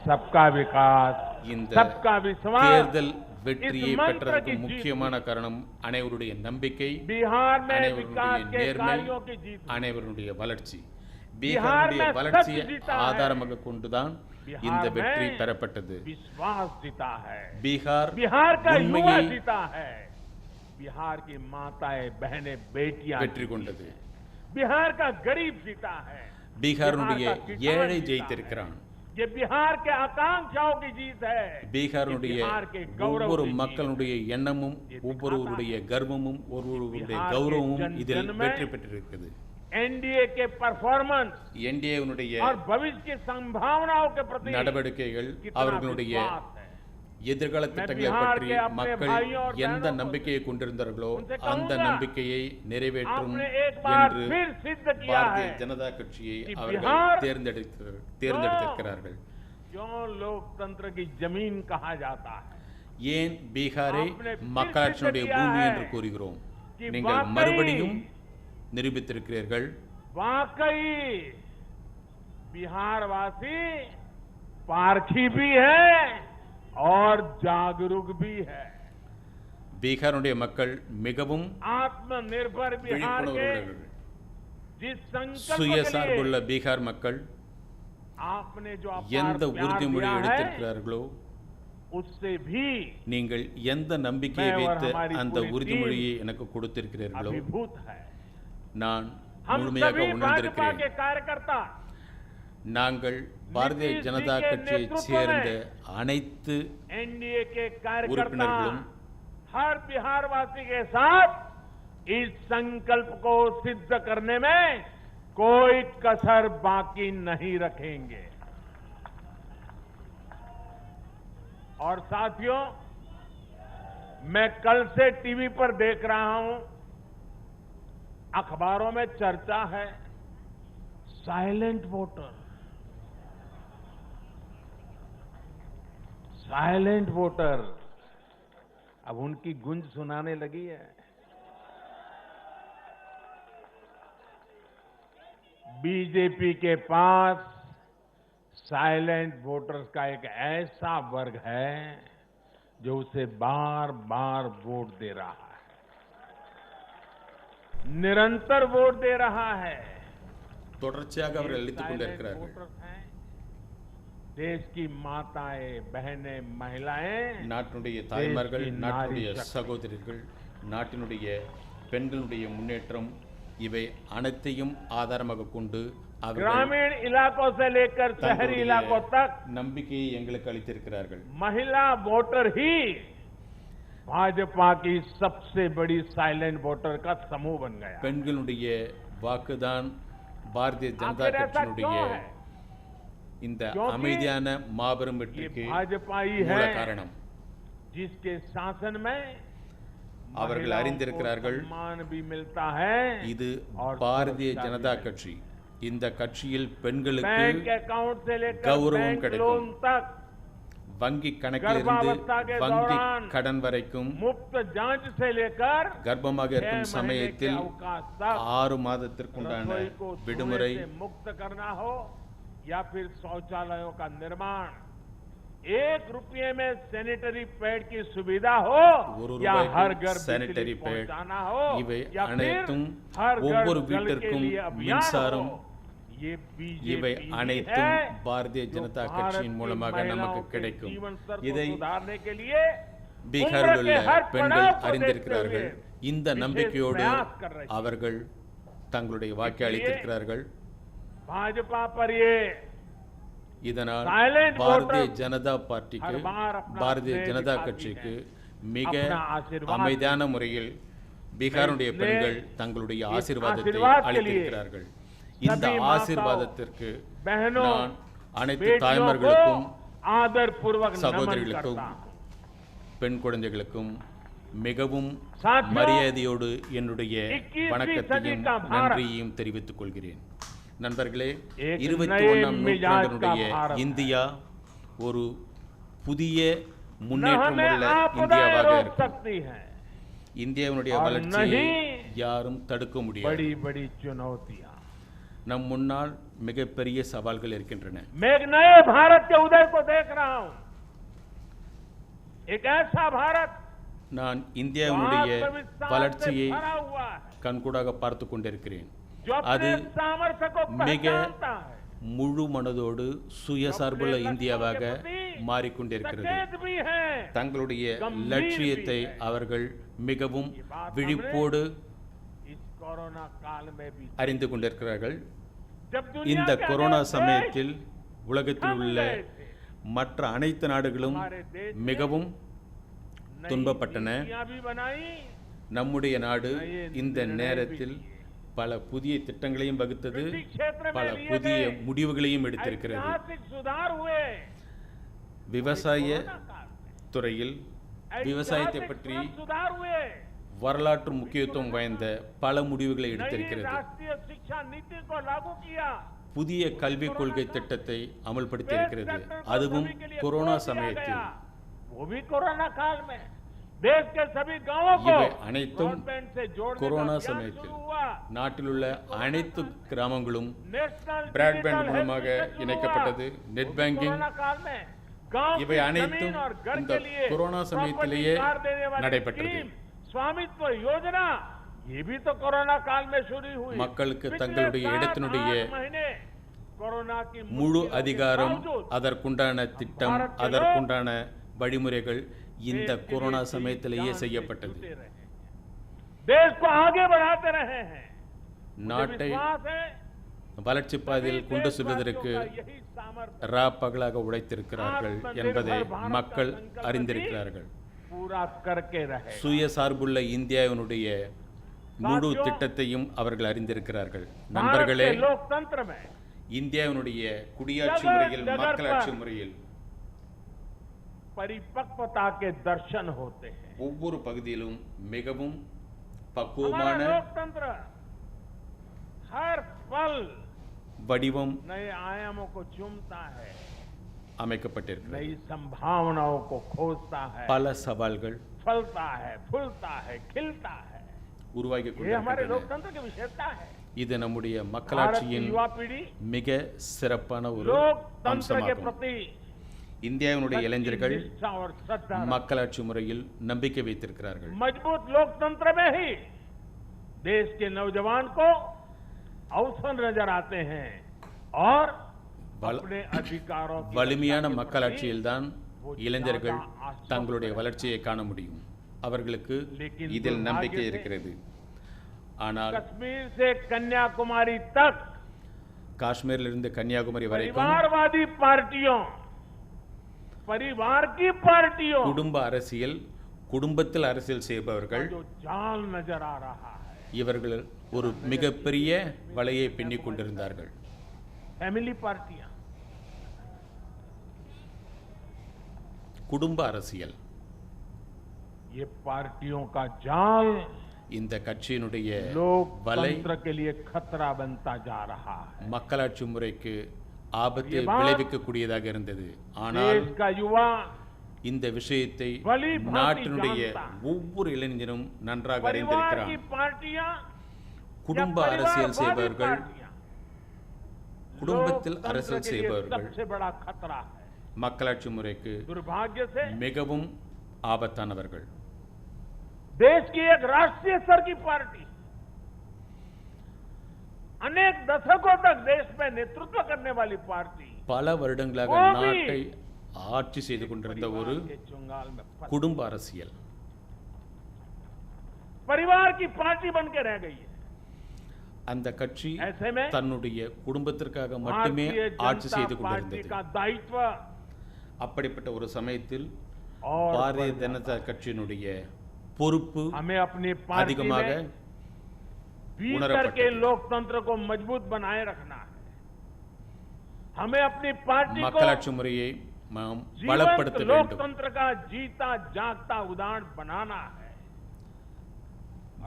सबका विकास, இந்த सबका विश्वास। தேர்தல் வெற்றியை इस मंत्र பெற்றதற்கு की जीत முக்கியமான காரணம் அனைவருடைய நம்பிக்கை, बिहार में அனைவருடைய विकास के நேர்மை, कार्यों की जीत। அனைவருடைய வளர்ச்சி. बिहार பீகாருடைய में வளர்ச்சியை सच जीता है। ஆதாரமாக கொண்டுதான் बिहार இந்த வெற்றி में பெறப்பட்டது. विश्वास जीता है, பீகார் बिहार का युवा உண்மையை जीता है, बिहार की माताएं बहनें बेटियां வெற்றி जीती கொண்டது. हैं। बिहार का गरीब जीता है, பீகாருடைய बिहार का किसान ஏழை जीता ஜெயித்திருக்கிறான். है। ये बिहार के आकांक्षाओं की जीत है, பீகாருடைய ये बिहार के गौरव ஒவ்வொரு की जीत மக்களுடைய எண்ணமும் ये ஒவ்வொருவருடைய கர்வமும் ஒவ்வொருவருடைய बिहार के கௌரவமும் जन இதில் जन में வெற்றி பெற்றிருக்கிறது. एनडीए के परफॉर्मेंस என்டிஏவினுடைய और भविष्य की संभावनाओं के प्रति நடவடிக்கைகள் कितना அவர்களுடைய विश्वास है। எதிர்கால திட்டங்களை बिहार பற்றி के अपने மக்கள் भाइयों और எந்த बहनों को நம்பிக்கையை கொண்டிருந்தார்களோ उनसे அந்த कहूंगा, நம்பிக்கையை நிறைவேற்றும் आपने एक बार என்று फिर सिद्ध किया பாரதிய है ஜனதா கட்சியை कि அவர்கள் बिहार தேர்ந்தெடுத்திருக்கிறார்கள். क्यों लोकतंत्र की जमीन कहा जाता है। ஏன் பீகாரை आपने फिर மக்களாட்சியுடைய सिद्ध किया பூமி है என்று கூறுகிறோம்? कि நீங்கள் वाकई மறுபடியும் நிரூபித்திருக்கிறீர்கள். वाकई बिहारवासी पारखी भी है और जागरूक भी है। பீகாருடைய மக்கள் மிகவும் आत्मनिर्भर बिहार के விழிப்புணர்வுள்ளவர்கள். जिस संकल्प சுயசார்புள்ள के लिए பீகார் மக்கள் आपने जो எந்த अपार प्यार உறுதிமொழி दिया है, எடுத்திருக்கிறார்களோ उससे भी நீங்கள் எந்த நம்பிக்கையை मैं और வைத்து हमारी அந்த पूरी உறுதிமொழியை எனக்கு கொடுத்திருக்கிறீர்களோ अभिभूत है। நான் हम முழுமையாக सभी भाजपा உணர்ந்திருக்கிறேன். के कार्यकर्ता நாங்கள் பாரதிய नीतीश जी ஜனதா के கட்சியைச் नेतृत्व சேர்ந்த में அனைத்து एनडीए के कार्यकर्ता उறுப்பினர்களும் हर बिहारवासी के साथ इस संकल्प को सिद्ध करने में कोई कसर बाकी नहीं रखेंगे। और साथियों, मैं कल से टीवी पर देख रहा हूं, अखबारों में चर्चा है साइलेंट वोटर। साइलेंट वोटर अब उनकी गूंज सुनाने लगी है। बीजेपी के पास साइलेंट वोटर्स का एक ऐसा वर्ग है जो उसे बार बार वोट दे रहा है, निरंतर वोट दे रहा है। தொடர்ச்சியாக அவர்கள் அளித்துக் கொண்டிருக்கிறார்கள். वोटर्स हैं देश की माताएं, बहनें, महिलाएं, நாட்டினுடைய தாய்மார்கள், நாட்டினுடைய சகோதரர்கள், நாட்டினுடைய பெண்களுடைய முன்னேற்றம் இவை அனைத்தையும் ஆதாரமாக கொண்டு ग्रामीण इलाकों से लेकर शहरी इलाकों तक நம்பிக்கையை எங்களுக்கு அளித்திருக்கிறார்கள். महिला वोटर ही भाजपा की सबसे बड़ी साइलेंट वोटर का समूह बन गया। பெண்களுடைய வாக்குதான் பாரதிய ஜனதா கட்சியினுடைய இந்த அமைதியான மாபெரும் வெற்றிக்கு भाजपा ही மூல है காரணம். जिसके शासन में அவர்கள் அறிந்திருக்கிறார்கள் सम्मान भी मिलता है। இது பாரதிய ஜனதா கட்சி, இந்த கட்சியில் பெண்களுக்கு बैंक अकाउंट से लेकर கௌரவம் बैंक கிடைக்கும். लोन तक, வங்கி கணக்கிலிருந்து வங்கி கடன் வரைக்கும், मुफ्त जांच से लेकर கர்ப்பமாக 6 இருக்கும் महीने के சமயத்தில் अवकाश तक, 6 மாதத்திற்குண்டான रसोई को விடுமுறை, धुएं से मुक्त करना हो या फिर शौचालयों का निर्माण, 1 रुपये में सैनिटरी पैड की सुविधा हो या हर घर सैनिटरी बिजली पैड पहुंचाना हो இவை या फिर அனைத்தும் हर घर ஒவ்வொரு जल के வீட்டிற்கும் लिए अभियान மின்சாரம், हो, ये இவை बीजेपी அனைத்தும் है பாரதிய ஜனதா जो கட்சியின் भारत மூலமாக की நமக்கு महिलाओं के கிடைக்கும். जीवन स्तर को இதை सुधारने के लिए பீகாரில் उम्र உள்ள के हर பெண்கள் पड़ाव को அறிந்திருக்கிறார்கள். देखते हुए இந்த विशेष நம்பிக்கையோடு प्रयास कर रही है। அவர்கள் தங்களுடைய வாக்கை அளித்திருக்கிறார்கள். भाजपा पर ये இதனால் Silent பாரதிய voter ஜனதா பார்ட்டிக்கு, हर बार अपना பாரதிய स्नेह ஜனதா दिखाती கட்சிக்கு है, மிக अपना आशीर्वाद அமைதியான முறையில் பீகாருடைய इसलिए பெண்கள் தங்களுடைய इस ஆசீர்வாதத்தை आशीर्वाद के அளித்திருக்கிறார்கள். लिए இந்த सभी ஆசீர்வாதத்திற்கு बहनों, நான் அனைத்து बेटियों को தாய்மார்களுக்கும், आदर पूर्वक नमन சகோதரிகளுக்கும், करता हूं। பெண் குழந்தைகளுக்கும் மிகவும் साथियों, மரியாதையோடு என்னுடைய 21वीं வணக்கத்தையும் सदी का भारत, நன்றியையும் தெரிவித்துக் கொள்கிறேன். நண்பர்களே, एक 21ஆம் नए मिजाज का நூற்றாண்டினுடைய भारत இந்தியா ஒரு புதிய न முன்னேற்றமுள்ள हमें आपदाएं இந்தியாவாக रोक இருக்கும். सकती हैं இந்தியாவினுடைய और வளர்ச்சியை नहीं யாரும் தடுக்க முடியாது. बड़ी बड़ी चुनौतियां। நம் முன்னால் மிகப்பெரிய சவால்கள் இருக்கின்றன. मैं एक नए भारत के उदय को देख रहा हूं, एक ऐसा भारत நான் जो இந்தியாவினுடைய आत्मविश्वास से வளர்ச்சியை भरा हुआ है, கண்கூடாக பார்த்து கொண்டிருக்கிறேன். जो அது अपने सामर्थ्य को மிக पहचानता है, முழு மனதோடு சுயசார்புள்ள अपने இந்தியாவாக लक्ष्यों के प्रति மாறிக்கொண்டிருக்கிறது. सचेत भी है। தங்களுடைய गंभीर லட்சியத்தை भी है। அவர்கள் மிகவும் ये बात விழிப்போடு इस कोरोना काल में भी அறிந்து கொண்டிருக்கிறார்கள். जब दुनिया இந்த के கொரோனா अनेक சமயத்தில் உலகத்தில் थम உள்ள गए थे, மற்ற அனைத்து நாடுகளும் हमारे देश ने மிகவும் नई துன்பப்பட்டன. नीतियां भी बनाई, நம்முடைய நாடு नए இந்த निर्णय நேரத்தில் भी किए। பல புதிய திட்டங்களையும் வகுத்தது, कृषि क्षेत्र में பல लिए புதிய गए முடிவுகளையும் எடுத்திருக்கிறது. ऐतिहासिक सुधार हुए। விவசாய कोरोना काल में துறையில் விவசாயத்தை ऐतिहासिक பற்றி सुधार हुए। வரலாற்று முக்கியத்துவம் வாய்ந்த பல முடிவுகளை नई எடுத்திருக்கிறது. राष्ट्रीय शिक्षा नीति को लागू किया। புதிய கல்விக் கொள்கை திட்டத்தை அமல்படுத்தி स्पेस இருக்கிறது. सेक्टर को அதுவும் सभी के लिए கொரோனா खोल दिया சமயத்தில். गया। वो भी कोरोना काल में देश के सभी गांवों को இவை அனைத்தும் ब्रॉडबैंड से जोड़ने का கொரோனா अभियान சமயத்தில் शुरू हुआ। நாட்டில் உள்ள அனைத்து கிராமங்களும் नेशनल பிராட்பேண்ட் डिजिटल மூலமாக हेल्थ मिशन शुरू இணைக்கப்பட்டது. हुआ। நெட் वो भी பேங்கிங் कोरोना काल में गांव இவை की அனைத்தும் जमीन और घर இந்த के लिए கொரோனா சமயத்திலேயே प्रॉपर्टी कार्ड देने वाली நடைபெற்றது. स्कीम, स्वामित्व योजना, ये भी तो कोरोना काल में शुरू हुई। மக்களுக்கு पिछले தங்களுடைய 7-8 இடத்தினுடைய महीने कोरोना की முழு मुश्किलों के அதிகாரம், बावजूद அதற்குண்டான திட்டம், भारत के அதற்குண்டான வழிமுறைகள் இந்த देश के கொரோனா लिए சமயத்திலேயே जान से செய்யப்பட்டது. जुटे रहे हैं। देश को आगे बढ़ाते रहे हैं। मुझे நாட்டை विश्वास है வளர்ச்சி பாதையில் सभी கொண்டு देशवासियों செல்வதற்கு का यही सामर्थ्य ரா பகலாக உழைத்திருக்கிறார்கள் என்பதை மக்கள் அறிந்திருக்கிறார்கள். पूरा करके रहे। சுயசார்புள்ள இந்தியாவினுடைய முழு திட்டத்தையும் அவர்கள் அறிந்திருக்கிறார்கள். भारत நண்பர்களே, के लोकतंत्र में இந்தியாவினுடைய குடியாட்சி जगह முறையில், जगह மக்களாட்சி पर முறையில் परिपक्वता के दर्शन होते हैं। ஒவ்வொரு பகுதியிலும் மிகவும் हमारा பக்குவமான लोकतंत्र हर पल வடிவம், नए आयामों को चूमता है। அமைக்கப்பட்டிருக்கிறது. नई संभावनाओं को खोजता है, பல சவால்கள் फलता है, फूलता है, खिलता है। உருவாகி ये हमारे கொண்டிருக்கின்றன. लोकतंत्र की विशेषता है। இது நம்முடைய भारत की மக்களாட்சியின் युवा पीढ़ी மிக சிறப்பான ஒரு लोकतंत्र के அம்சமாகும். प्रति இந்தியாவினுடைய இளைஞர்கள் निष्ठा और श्रद्धा, மக்களாட்சி முறையில் நம்பிக்கை வைத்திருக்கிறார்கள். मजबूत लोकतंत्र में ही देश के नौजवान को अवसर नजर आते हैं और வல- अपने अधिकारों की வலிமையான रक्षा के மக்களாட்சியில்தான் இளைஞர்கள் தங்களுடைய வளர்ச்சியை காண முடியும். அவர்களுக்கு இதில் நம்பிக்கை இருக்கிறது. ஆனால் कश्मीर से कन्याकुमारी तक காஷ்மீரிலிருந்து கன்னியாகுமரி வரைக்கும் परिवारवादी पार्टियों, परिवार की पार्टियों குடும்ப அரசியல், குடும்பத்தில் அரசியல் செய்பவர்கள், जो जाल नजर आ रहा है, இவர்கள் ஒரு மிகப்பெரிய வலையை பின்னிக் கொண்டிருந்தார்கள். फैमिली पार्टियां, குடும்ப அரசியல், ये पार्टियों का जाल இந்த கட்சியினுடைய வலை लोकतंत्र के लिए खतरा बनता जा रहा है। மக்களாட்சி முறைக்கு ஆபத்தை ये बात விளைவிக்கக்கூடியதாக இருந்தது. ஆனால் देश का युवा இந்த விஷயத்தை भली भांति நாட்டினுடைய जानता। ஒவ்வொரு இளைஞரும் நன்றாக परिवार அறிந்திருக்கிறான். की पार्टियां, குடும்ப या அரசியல் परिवारवादी செய்பவர்கள், पार्टियां, குடும்பத்தில் लोकतंत्र அரசியல் के लिए செய்பவர்கள் सबसे बड़ा खतरा है। மக்களாட்சி முறைக்கு दुर्भाग्य से மிகவும் ஆபத்தானவர்கள். देश की एक राष्ट्रीय स्तर की पार्टी अनेक दशकों तक देश में नेतृत्व करने वाली पार्टी பல வருடங்களாக वो भी நாட்டை ஆட்சி செய்து கொண்டிருந்த ஒரு परिवार के चुंगाल में फंस- குடும்ப அரசியல், परिवार की पार्टी बन के रह गई है। அந்த கட்சி ऐसे में தன்னுடைய குடும்பத்திற்காக மட்டுமே भारतीय ஆட்சி செய்து जनता पार्टी கொண்டிருந்தது. का दायित्व அப்படிப்பட்ட ஒரு சமயத்தில் और பாரதிய बढ़ ஜனதா கட்சியினுடைய பொறுப்பு हमें अपनी पार्टी அதிகமாக में भीतर उणरपट्टது. के लोकतंत्र को मजबूत बनाए रखना है। हमें अपनी पार्टी को மக்களாட்சி முறையை நாம் जीवंत பலப்படுத்த வேண்டும். लोकतंत्र का जीता जागता उदाहरण बनाना है।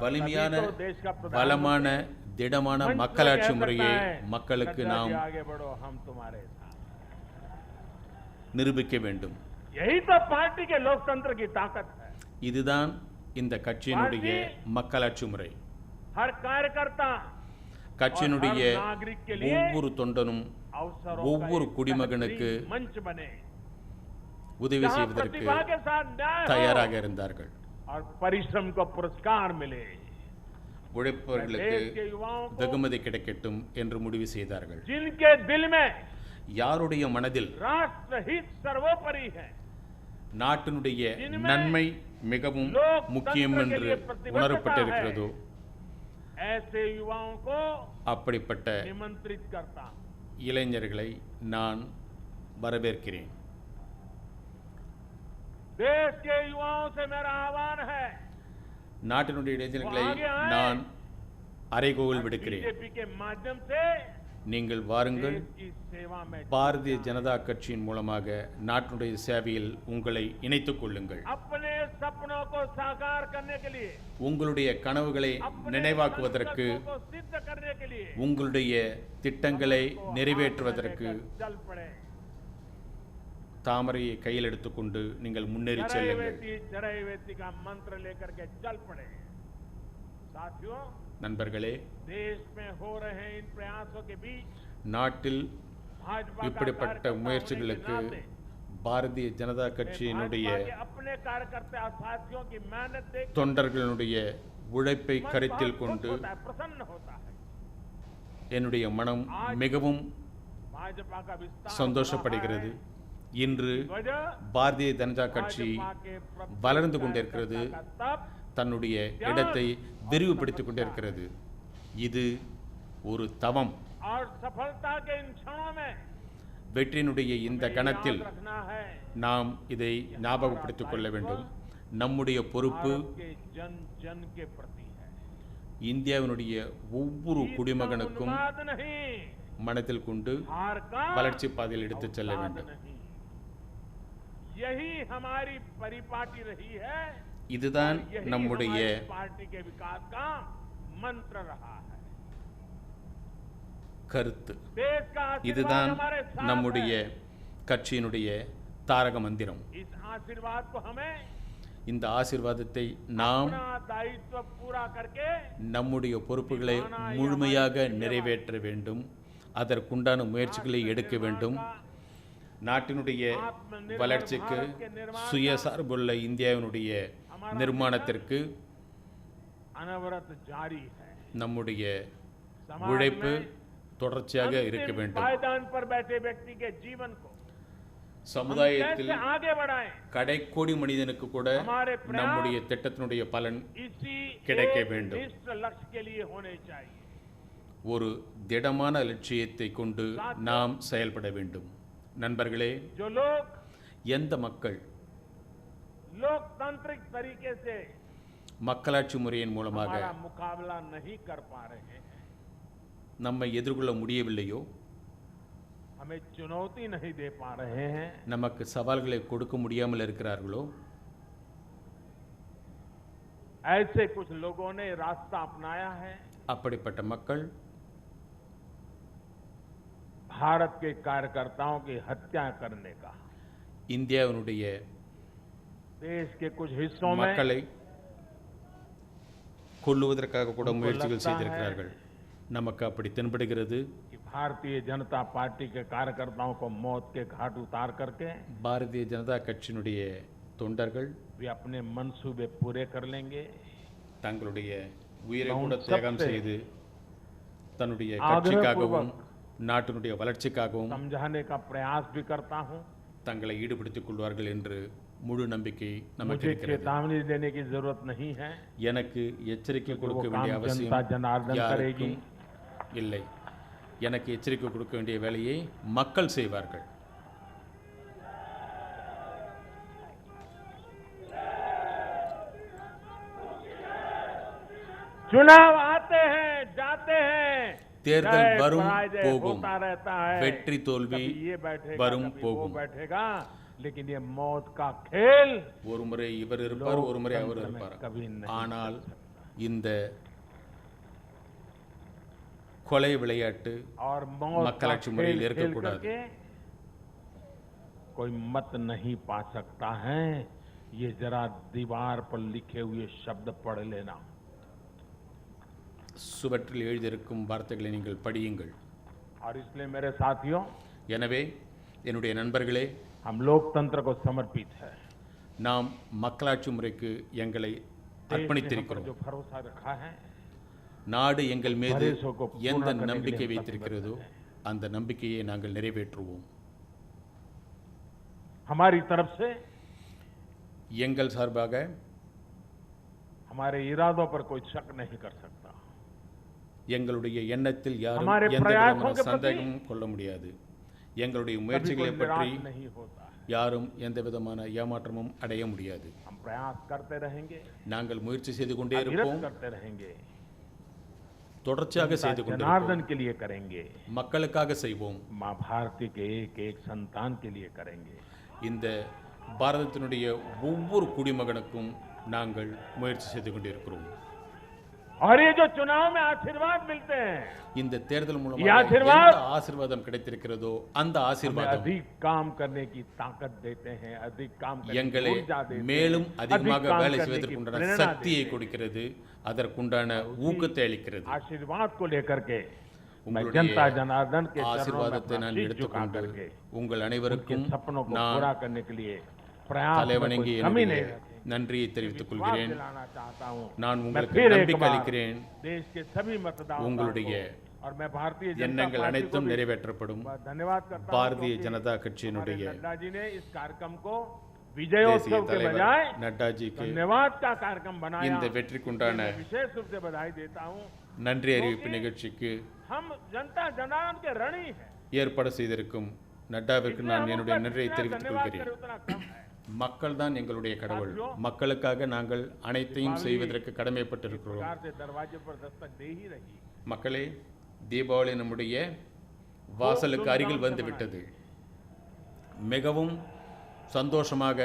வலிமையான तभी तो देश का प्रधानमंत्री பலமான திடமான मंच में மக்களாட்சி कह सकता முறையை है, மக்களுக்கு नड्डा जी நாம் आगे बढ़ो, हम तुम्हारे साथ। நிரூபிக்க வேண்டும். यही तो पार्टी के लोकतंत्र की ताकत है। இதுதான் இந்த கட்சியினுடைய மக்களாட்சி முறை. हर कार्यकर्ता கட்சியினுடைய और हर नागरिक के लिए ஒவ்வொரு தொண்டனும் अवसरों ஒவ்வொரு का एक குடிமகனுக்கு बेहतरीन मंच बने, உதவி जहां செய்வதற்கு प्रतिभा के साथ न्याय हो தயாராக இருந்தார்கள். और परिश्रम को पुरस्कार मिले। உழைப்பவர்களுக்கு देश के युवाओं को வெகுமதி கிடைக்கட்டும் என்று முடிவு செய்தார்கள். जिनके दिल में யாருடைய மனதில் राष्ट्र हित सर्वोपरि है, நாட்டினுடைய जिनमें நன்மை மிகவும் लोकतंत्र முக்கியம் के என்று लिए प्रतिबद्धता உணரப்பட்டிருக்கிறதோ ऐसे युवाओं को அப்படிப்பட்ட निमंत्रित करता हूं। இளைஞர்களை நான் வரவேற்கிறேன். देश के युवाओं से मेरा आह्वान है, நாட்டினுடைய இளைஞர்களை आगे आए। நான் அறைகோவல் விடுக்கிறேன். बीजेपी के माध्यम से நீங்கள் வாருங்கள். देश की सेवा में பாரதிய ஜனதா கட்சியின் மூலமாக நாட்டினுடைய சேவையில் உங்களை இணைத்துக் கொள்ளுங்கள். अपने सपनों को साकार करने के लिए, உங்களுடைய கனவுகளை अपने நினைவாக்குவதற்கு, संकल्पों को सिद्ध करने के लिए உங்களுடைய திட்டங்களை நிறைவேற்றுவதற்கு चल पड़े। தாமரையை கையில் எடுத்துக்கொண்டு நீங்கள் முன்னேறி செல்லுங்கள். चरैवेति का मंत्र लेकर के चल पड़े। साथियों, நண்பர்களே, देश में हो रहे इन प्रयासों के बीच நாட்டில் भाजपा का இப்படிப்பட்ட कार्यकर्ता होने முயற்சிகளுக்கு के नाते பாரதிய ஜனதா मैं கட்சியினுடைய भाजपा के अपने कार्यकर्ता साथियों की मेहनत देख தொண்டர்களுடைய உழைப்பை मन கருத்தில் बहुत கொண்டு खुश होता है, प्रसन्न होता है। என்னுடைய மனம் மிகவும் भाजपा का विस्तार சந்தோஷப்படுகிறது. இன்று वजह பாரதிய ஜனதா கட்சி भाजपा के प्रत्येक வளர்ந்து கொண்டிருக்கிறது, कार्यकर्ता का तप தன்னுடைய இடத்தை விரிவுபடுத்திக் கொண்டிருக்கிறது. இது ஒரு தவம். और सफलता के इन क्षणों में வெற்றியினுடைய இந்த हमें கணத்தில் याद रखना है, நாம் இதை ஞாபகப்படுத்திக் கொள்ள வேண்டும். நம்முடைய பொறுப்பு भारत के जन जन के प्रति है। இந்தியாவினுடைய ஒவ்வொரு जीत का குடிமகனுக்கும் उन्माद नहीं, மனதில் கொண்டு हार का வளர்ச்சி பாதையில் எடுத்துச் செல்ல अवसाद வேண்டும். नहीं। यही हमारी परिपाटी रही है, இதுதான் यही நம்முடைய हमारी पार्टी के विकास का मंत्र रहा है। கருத்து. देश का आशीर्वाद இதுதான் हमारे साथ நம்முடைய है। கட்சியினுடைய தாரக மந்திரம். इस आशीर्वाद को हमें இந்த ஆசீர்வாதத்தை நாம் अपना दायित्व पूरा करके நம்முடைய பொறுப்புகளை முழுமையாக நிறைவேற்ற வேண்டும். அதற்குண்டான முயற்சிகளை எடுக்க வேண்டும். நாட்டினுடைய வளர்ச்சிக்கு, சுயசார்புள்ள இந்தியாவினுடைய நிர்மாணத்திற்கு अनवरत जारी है. நம்முடைய உழைப்பு தொடர்ச்சியாக இருக்க வேண்டும். पायदान पर बैठे व्यक्ति के जीवन को சமுதாயத்தில் कैसे आगे बढ़ाएं, கடைக்கோடி மனிதனுக்கு கூட हमारे प्रयास நம்முடைய திட்டத்தினுடைய பலன் इसी கிடைக்க एक வேண்டும். निष्ठ लक्ष्य के लिए होने चाहिए. ஒரு திடமான லட்சியத்தை கொண்டு நாம் செயல்பட வேண்டும். நண்பர்களே, जो लोग எந்த மக்கள் लोकतांत्रिक तरीके से மக்களாட்சி முறையின் மூலமாக हमारा मुकाबला नहीं कर पा रहे हैं, நம்மை எதிர்கொள்ள முடியவில்லையோ, हमें चुनौती नहीं दे पा रहे हैं, நமக்கு சவால்களை கொடுக்க முடியாமல் இருக்கிறார்களோ, ऐसे कुछ लोगों ने रास्ता अपनाया है அப்படிப்பட்ட மக்கள் भारत के कार्यकर्ताओं की हत्या करने का. இந்தியாவினுடைய देश के कुछ हिस्सों में மக்களை கொல்லுவதற்காக கூட முயற்சிகள் செய்திருக்கிறார்கள். நமக்கு அப்படி தென்படுகிறது. कि भारतीय जनता पार्टी के कार्यकर्ताओं को मौत के घाट उतार करके பாரதிய ஜனதா கட்சியினுடைய தொண்டர்கள் वे अपने मंसूबे पूरे कर लेंगे. தங்களுடைய உயிரை கூட தியாகம் செய்து தன்னுடைய கட்சிக்காகவும் நாட்டினுடைய வளர்ச்சிக்காகவும் समझाने का प्रयास भी करता हूं. தங்களை ஈடுபடுத்திக் கொள்வார்கள் என்று முழு நம்பிக்கை நமக்கு मुझे இருக்கிறது. चेतावनी देने की जरूरत नहीं है. எனக்கு எச்சரிக்கை वो கொடுக்க काम வேண்டிய जनता அவசியம் जनार्दन करेगी. யாருக்கும் இல்லை. எனக்கு எச்சரிக்கை கொடுக்க வேண்டிய வேலையை மக்கள் செய்வார்கள். चुनाव आते हैं जाते हैं, தேர்தல் जय வரும் पराजय போகும், होता रहता है. வெற்றி தோல்வி कभी ये बैठेगा, வரும் कभी वो போகும். बैठेगा, लेकिन ये मौत का खेल ஒரு முறை இவர் இருப்பார், ஒரு முறை அவர் लोकतंत्र में இருப்பார். कभी नहीं ஆனால் चल सकता. இந்த கொலை விளையாட்டு और मौत का மக்களாட்சி முறையில் खेल खेल இருக்கக்கூடாது. करके कोई मत नहीं पा सकता है. ये जरा दीवार पर लिखे हुए शब्द पढ़ लेना. சுவற்றில் எழுதியிருக்கும் வார்த்தைகளை நீங்கள் படியுங்கள். और इसलिए मेरे साथियों, எனவே என்னுடைய நண்பர்களே, हम लोकतंत्र को समर्पित है. நாம் மக்களாட்சி முறைக்கு எங்களை देश ने हम पर அர்ப்பணித்திருக்கிறோம். जो भरोसा रखा है, நாடு எங்கள் மீது भरोसों को पूर्ण எந்த करने के लिए நம்பிக்கை हम வைத்திருக்கிறதோ प्रतिबद्ध அந்த நம்பிக்கையை நாங்கள் நிறைவேற்றுவோம். हमारी तरफ से எங்கள் சார்பாக हमारे इरादों पर कोई शक नहीं कर सकता. எங்களுடைய எண்ணத்தில் யாரும் हमारे எந்த प्रयासों விதமான के प्रति சந்தேகமும் கொள்ள முடியாது. எங்களுடைய कभी முயற்சிகளை कोई பற்றி निराश नहीं होता है. யாரும் எந்த விதமான ஏமாற்றமும் அடைய முடியாது. हम प्रयास करते रहेंगे, நாங்கள் முயற்சி செய்து கொண்டே अविरत இருப்போம், करते रहेंगे, தொடர்ச்சியாக செய்து கொண்டிருப்போம். जनार्दन के लिए करेंगे, மக்களுக்காக செய்வோம். माँ भारती के एक एक संतान के लिए करेंगे. இந்த பாரதத்தினுடைய ஒவ்வொரு குடிமகனுக்கும் நாங்கள் முயற்சி செய்து கொண்டிருக்கிறோம். और ये जो चुनाव में आशीर्वाद मिलते हैं, இந்த தேர்தல் ये மூலமாக आशीर्वाद எந்த ஆசீர்வாதம் கிடைத்திருக்கிறதோ அந்த हमें ஆசீர்வாதம் अधिक काम करने की ताकत देते हैं, अधिक काम करने की எங்களை ऊर्जा देते हैं, மேலும் அதிகமாக अधिक काम வேலை करने की செய்வதற்குண்டான प्रेरणा சக்தியை देते हैं. கொடுக்கிறது, அதற்குண்டான ஊக்கத்தை அளிக்கிறது. आशीर्वाद को लेकर के मैं உங்களுடைய जनता जनार्दन के चरणों में ஆசீர்வாதத்தை अपना நான் शीश झुका எடுத்துக்கொண்டு करके உங்கள் उनके அனைவருக்கும் सपनों को நான் पूरा करने के लिए प्रयास में தலைவணங்கி कोई कमी என்னுடைய नहीं रखें. நன்றியை தெரிவித்துக் विश्वास கொள்கிறேன். दिलाना चाहता हूं. நான் मैं உங்களுக்கு फिर एक நம்பிக்கை बार அளிக்கிறேன். देश के सभी मतदाताओं உங்களுடைய को और मैं भारतीय जनता எண்ணங்கள் पार्टी को அனைத்தும் भी நிறைவேற்றப்படும். धन्यवाद करता हूं, பாரதிய क्योंकि ஜனதா हमारे கட்சியினுடைய नड्डा जी ने इस कार्यक्रम को தேசிய विजयोत्सव के தலைவர் बजाय நட்டாஜிக்கு धन्यवाद का कार्यक्रम बनाया. இந்த வெற்றிக்குண்டான मैं विशेष रूप से बधाई देता हूं. நன்றி அறிவிப்பு நிகழ்ச்சிக்கு हम जनता जनार्दन के ऋणी हैं. ஏற்பாடு செய்திருக்கும் நட்டாவிற்கு इसलिए நான் हम என்னுடைய उनका நன்றியை जितना தெரிவித்துக் धन्यवाद கொள்கிறேன். करें उतना कम है. மக்கள் தான் எங்களுடைய கடவுள். மக்களுக்காக நாங்கள் அனைத்தையும் செய்வதற்கு கடமைப்பட்டிருக்கிறோம். सरकार से दरवाजे पर दस्तक दे ही रही. மக்களே, தீபாவளி நம்முடைய வாசலுக்கு அருகில் வந்து விட்டது. மிகவும் சந்தோஷமாக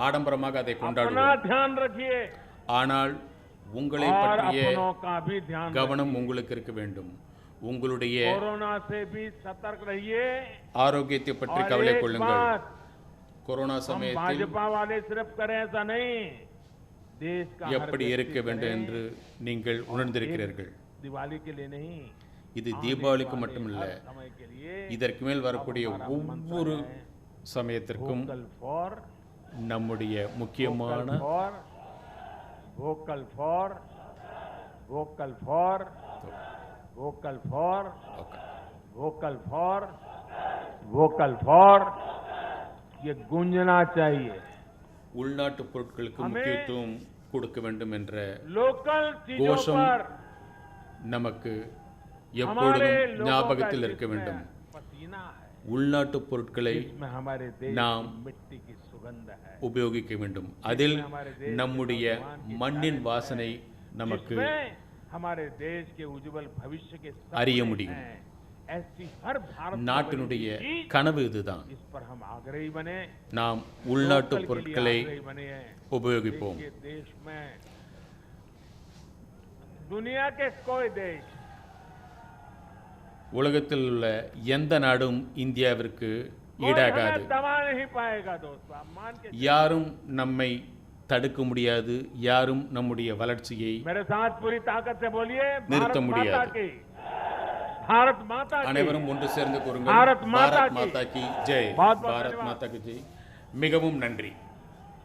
ஆடம்பரமாக அதை अपना கொண்டாடுவோம். ध्यान रखिए ஆனால் உங்களை और பற்றிய अपनों का भी ध्यान கவனம் உங்களுக்கு இருக்க வேண்டும். உங்களுடைய कोरोना से भी सतर्क रहिए। ஆரோக்கியத்தை பற்றி और கவலை एक கொள்ளுங்கள். बात, கொரோனா हम சமயத்தில் भाजपा वाले सिर्फ करें ऐसा नहीं, देश का हर எப்படி व्यक्ति இருக்க வேண்டும் करे। என்று நீங்கள் உணர்ந்திருக்கிறீர்கள். दिवाली के लिए नहीं, இது आने தீபாவளிக்கு वाले மட்டுமல்ல, हर समय के लिए இதற்கு மேல் வரக்கூடிய ஒவ்வொரு சமயத்திற்கும் वोकल फॉर நம்முடைய முக்கியமான vocal for vocal for vocal for okay. Vocal for vocal for ये गूंजना चाहिए। உள்நாட்டு பொருட்களுக்கு हमें முக்கியத்துவம் கொடுக்க வேண்டும் என்ற लोकल चीजों கோஷம் पर நமக்கு हमारे எப்பொழுதும் लोगों का ஞாபகத்தில் இருக்க வேண்டும். जिसमें पसीना है, உள்நாட்டு பொருட்களை जिसमें हमारे देश நாம் की मिट्टी की सुगंध है, உபயோகிக்க வேண்டும். அதில் நம்முடைய மண்ணின் வாசனை நமக்கு जिसमें हमारे देश के उज्जवल भविष्य के सपने அறிய முடியும். हैं। ऐसी हर भारत நாட்டினுடைய கனவு இதுதான். इस पर हम आग्रही बने, நாம் உள்நாட்டு लोकल के लिए பொருட்களை आग्रही बने हैं। உபயோகிப்போம். देखिए, देश में दुनिया के कोई देश உலகத்தில் உள்ள எந்த நாடும் இந்தியாவிற்கு कोई ஈடாகாது. हमें दबा नहीं पाएगा दोस्तों, आप मान के யாரும் நம்மை தடுக்க முடியாது. யாரும் நம்முடைய வளர்ச்சியை मेरे साथ पूरी ताकत से बोलिए, நிறுத்த भारत माता முடியாது. की, भारत माता की। அனைவரும் ஒன்று சேர்ந்து கூறுங்கள், பாரத் மாதா பாரத் கி. மாதா கி ஜெய். बहुत बहुत பாரத் धन्यवाद। மாதா கி ஜெய். மிகவும் நன்றி.